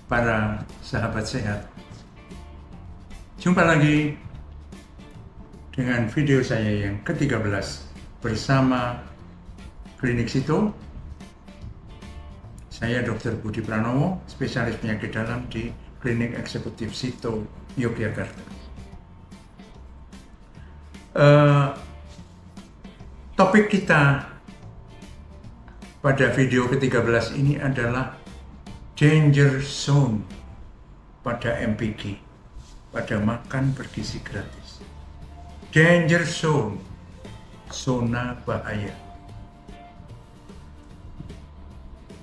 para sahabat sehat. Jumpa lagi dengan video saya yang ke-13 bersama Klinik Sito. Saya Dr. Budi Pranowo, spesialis penyakit dalam di Klinik Eksekutif Sito, Yogyakarta. Topik kita pada video ke-13 ini adalah danger zone pada MPG, pada makan bergizi gratis. Danger zone, zona bahaya.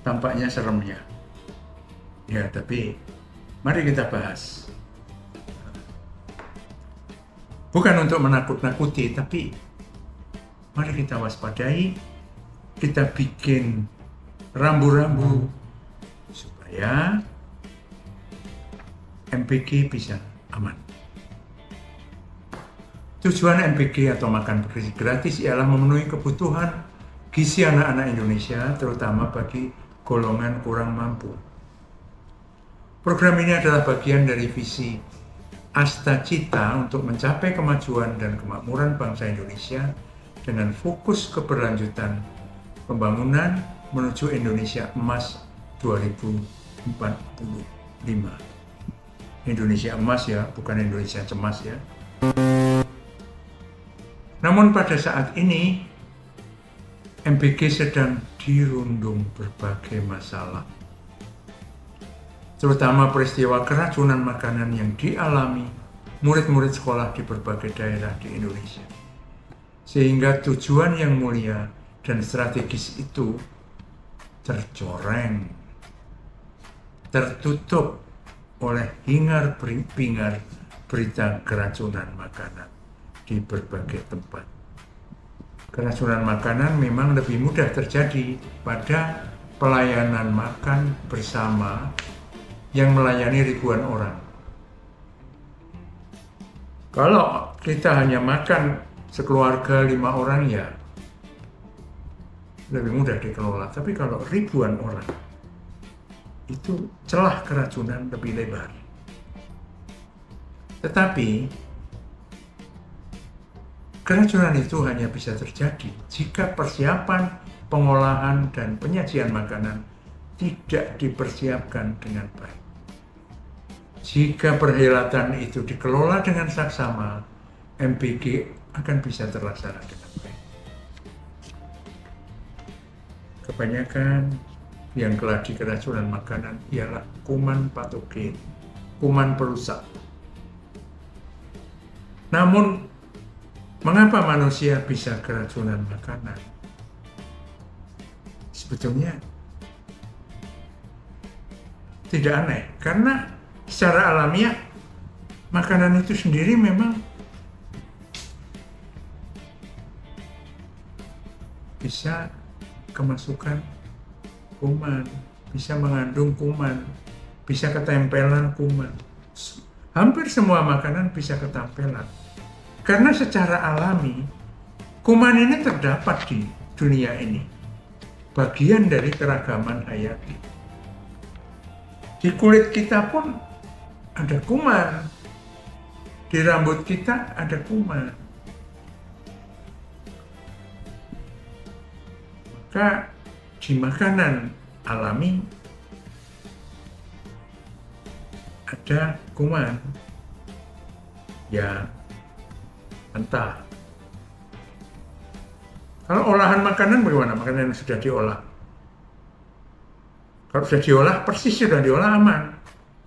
Tampaknya serem ya. Ya, tapi mari kita bahas. Bukan untuk menakut-nakuti, tapi mari kita waspadai, kita bikin rambu-rambu supaya MPG bisa aman. Tujuan MPG atau makan bergizi gratis ialah memenuhi kebutuhan gizi anak-anak Indonesia, terutama bagi golongan kurang mampu. Program ini adalah bagian dari visi Asta Cita untuk mencapai kemajuan dan kemakmuran bangsa Indonesia dengan fokus keberlanjutan pembangunan menuju Indonesia Emas 2045. Indonesia Emas ya, bukan Indonesia Cemas ya. Namun pada saat ini MPG sedang dirundung berbagai masalah, terutama peristiwa keracunan makanan yang dialami murid-murid sekolah di berbagai daerah di Indonesia. Sehingga tujuan yang mulia dan strategis itu tercoreng, tertutup oleh hingar-bingar berita keracunan makanan di berbagai tempat. Keracunan makanan memang lebih mudah terjadi pada pelayanan makan bersama yang melayani ribuan orang. Kalau kita hanya makan sekeluarga 5 orang ya lebih mudah dikelola. Tapi kalau ribuan orang, itu celah keracunan lebih lebar. Tetapi keracunan itu hanya bisa terjadi jika persiapan, pengolahan, dan penyajian makanan tidak dipersiapkan dengan baik. Jika perhelatan itu dikelola dengan saksama, MPG akan bisa terlaksana dengan baik. Kebanyakan yang keladi keracunan makanan ialah kuman patogen, kuman perusak. Namun, mengapa manusia bisa keracunan makanan? Sebetulnya tidak aneh, karena secara alamiah makanan itu sendiri memang bisa kemasukan kuman, bisa mengandung kuman, bisa ketempelan kuman. Hampir semua makanan bisa ketempelan. Karena secara alami, kuman ini terdapat di dunia ini. Bagian dari keragaman hayati. Di kulit kita pun ada kuman. Di rambut kita ada kuman. Maka di makanan alami ada kuman. Ya, mentah. Kalau olahan makanan bagaimana? Makanan yang sudah diolah. Kalau sudah diolah, persis sudah diolah aman.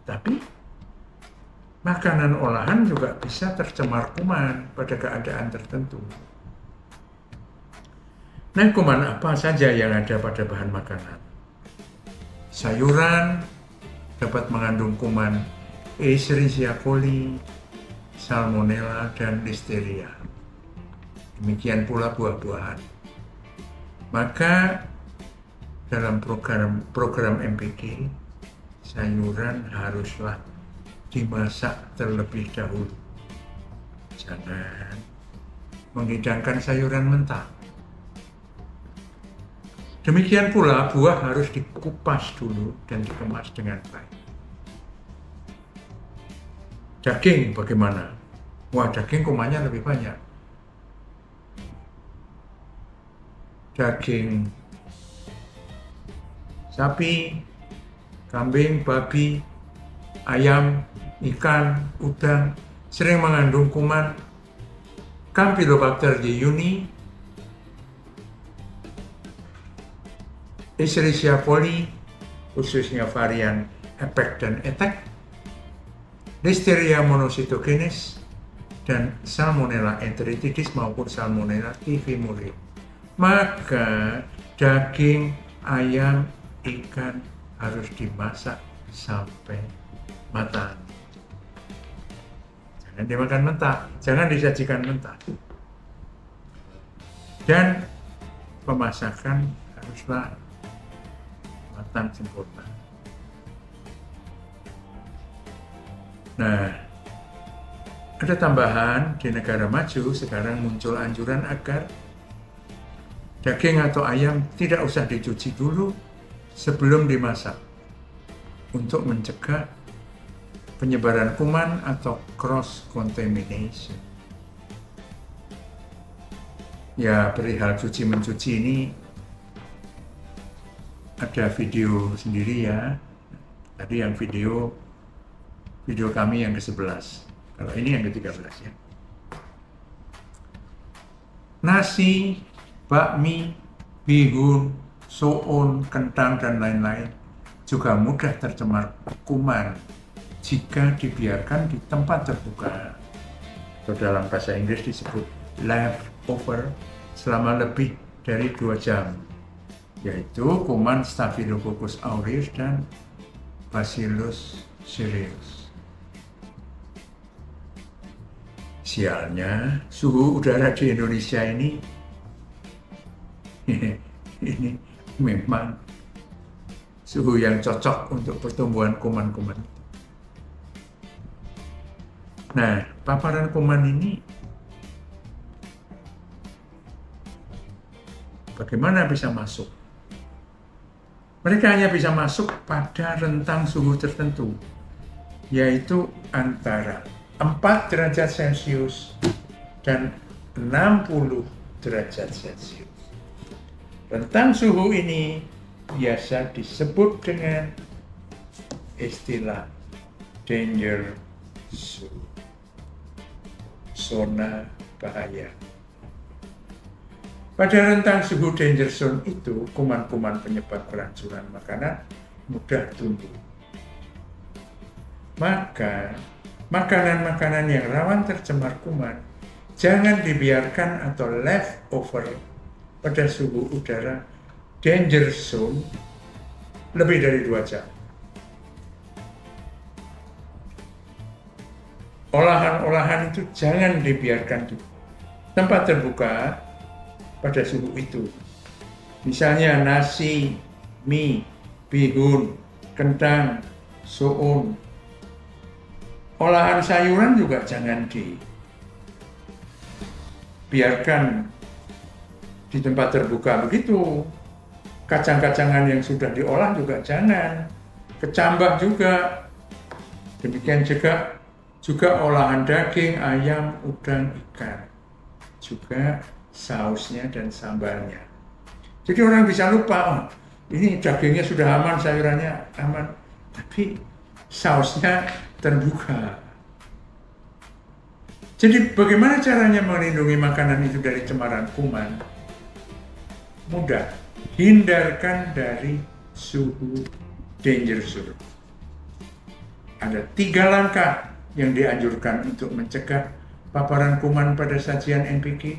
Tapi makanan olahan juga bisa tercemar kuman pada keadaan tertentu. Nah, kuman apa saja yang ada pada bahan makanan? Sayuran dapat mengandung kuman Escherichia coli, Salmonella, dan Listeria. Demikian pula buah-buahan. Maka dalam program MPG, sayuran haruslah dimasak terlebih dahulu. Jangan menghidangkan sayuran mentah. Demikian pula buah harus dikupas dulu dan dikemas dengan baik. Daging bagaimana? Wah, daging kumannya lebih banyak. Daging sapi, kambing, babi, ayam, ikan, udang sering mengandung kuman Campylobacter jejuni, Escherichia coli, khususnya varian EPEC dan ETEC, Listeria monocytogenes, dan Salmonella enteritidis maupun Salmonella typhimurium. Maka daging, ayam, ikan harus dimasak sampai matang. Jangan dimakan mentah, jangan disajikan mentah. Dan pemasakan haruslah matang sempurna. Nah, ada tambahan di negara maju sekarang muncul anjuran agar daging atau ayam tidak usah dicuci dulu sebelum dimasak untuk mencegah penyebaran kuman atau cross contamination. Ya, perihal cuci-mencuci ini ada video sendiri ya. Tadi yang video kami yang ke-11. Kalau ini yang ke-13 ya. Nasi, bakmi, bihun, soun, kentang, dan lain-lain juga mudah tercemar kuman jika dibiarkan di tempat terbuka. Atau dalam bahasa Inggris disebut leftover selama lebih dari 2 jam. Yaitu kuman Staphylococcus aureus dan Bacillus cereus. Sialnya, suhu udara di Indonesia ini memang suhu yang cocok untuk pertumbuhan kuman-kuman. Nah, paparan kuman ini bagaimana bisa masuk? Mereka hanya bisa masuk pada rentang suhu tertentu, yaitu antara 4 derajat Celcius dan 60 derajat Celcius. Rentang suhu ini biasa disebut dengan istilah danger zone, zona bahaya. Pada rentang suhu danger zone itu, kuman-kuman penyebab kerancuran makanan mudah tumbuh. Maka, makanan-makanan yang rawan tercemar kuman jangan dibiarkan atau leftover pada suhu udara danger zone lebih dari 2 jam. Olahan-olahan itu jangan dibiarkan di tempat terbuka pada suhu itu. Misalnya nasi, mie, bihun, kentang, soun. Olahan sayuran juga jangan dibiarkan di tempat terbuka begitu. Kacang-kacangan yang sudah diolah juga jangan. Kecambah juga. Demikian juga olahan daging, ayam, udang, ikan. Juga sausnya dan sambalnya. Jadi orang bisa lupa, oh, ini dagingnya sudah aman, sayurannya aman. Tapi sausnya terbuka. Jadi bagaimana caranya melindungi makanan itu dari cemaran kuman? Mudah, hindarkan dari suhu danger zone. Ada 3 langkah yang dianjurkan untuk mencegah paparan kuman pada sajian NPK.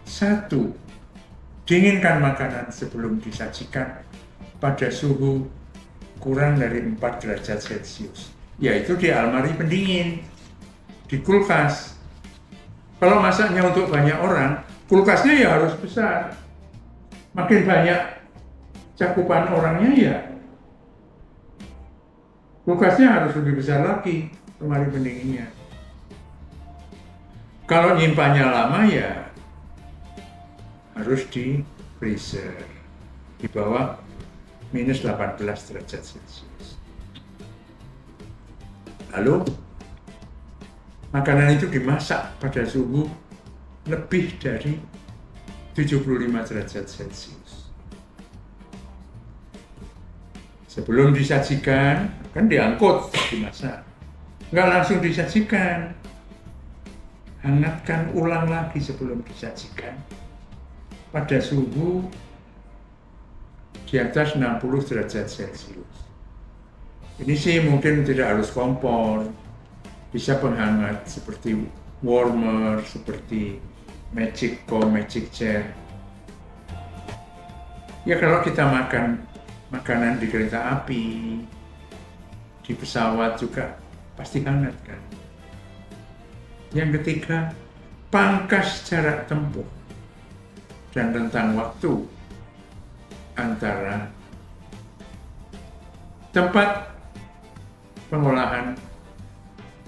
1. Dinginkan makanan sebelum disajikan pada suhu kurang dari 4 derajat Celcius, yaitu di almari pendingin, di kulkas. Kalau masaknya untuk banyak orang, kulkasnya ya harus besar. Makin banyak cakupan orangnya ya, kulkasnya harus lebih besar lagi, almari pendinginnya. Kalau nyimpannya lama ya harus di freezer di bawah minus 18 derajat Celcius. Lalu makanan itu dimasak pada suhu lebih dari 75 derajat Celcius. Sebelum disajikan, kan diangkut, dimasak. Nggak langsung disajikan. Hangatkan ulang lagi sebelum disajikan pada suhu di atas 60 derajat Celcius. Ini sih mungkin tidak harus kompor, bisa penghangat seperti warmer, seperti magic bomb, magic jar. Ya kalau kita makan makanan di kereta api, di pesawat juga pasti hangat kan. Yang ketiga, pangkas jarak tempuh dan rentang waktu antara tempat pengolahan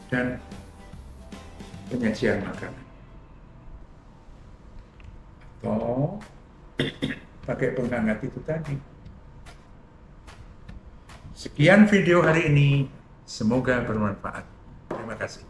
dan penyajian makanan. Atau pakai penghangat itu tadi. Sekian video hari ini, semoga bermanfaat. Terima kasih.